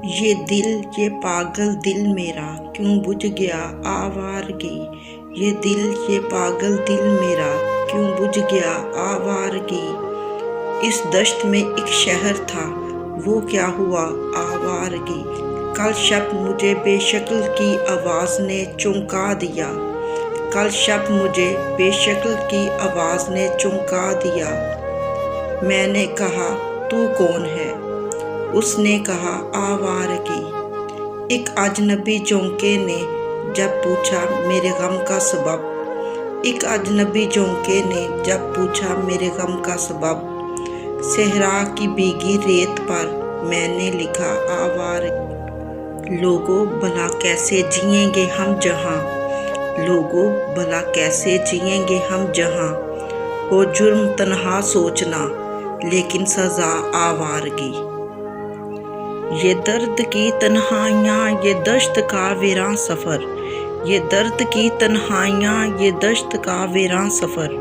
ये दिल ये पागल दिल मेरा क्यों बुझ गया आवारगी। ये दिल ये पागल दिल मेरा क्यों बुझ गया आवारगी। इस दश्त में एक शहर था वो क्या हुआ आवारगी। कल शब मुझे बेशक्ल की आवाज़ ने चौंका दिया। कल शब मुझे बेशक्ल की आवाज़ ने चौंका दिया। मैंने कहा तू कौन है, उसने कहा आवारगी। एक अजनबी झोंके ने जब पूछा मेरे गम का सबब। एक अजनबी झोंके ने जब पूछा मेरे गम का सबब। सहरा की भीगी रेत पर मैंने लिखा आवारगी। लोगों भला कैसे जिएंगे हम जहाँ, लोगों भला कैसे जिएंगे हम जहाँ। हो जुर्म तन्हा सोचना लेकिन सज़ा आवारगी। ये दर्द की तन्हाइयाँ ये दश्त का वीरान सफ़र। ये दर्द की तन्हाइयाँ ये दश्त का वीरान सफ़र।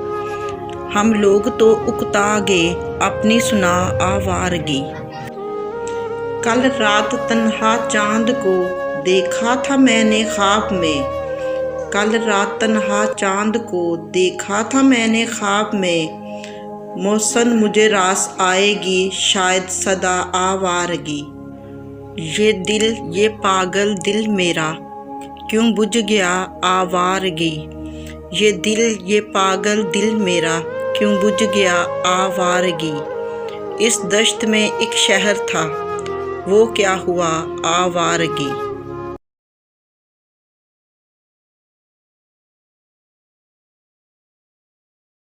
हम लोग तो उकता गए अपनी सुना आवारगी। कल रात तन्हा चांद को देखा था मैंने ख्वाब में। कल रात तन्हा चांद को देखा था मैंने ख्वाब में। मौसन मुझे रास आएगी शायद सदा आवारगी। ये दिल ये पागल दिल मेरा क्यों बुझ गया आवारगी। ये दिल ये पागल दिल मेरा क्यों बुझ गया आवारगी। इस दश्त में एक शहर था वो क्या हुआ आवारगी।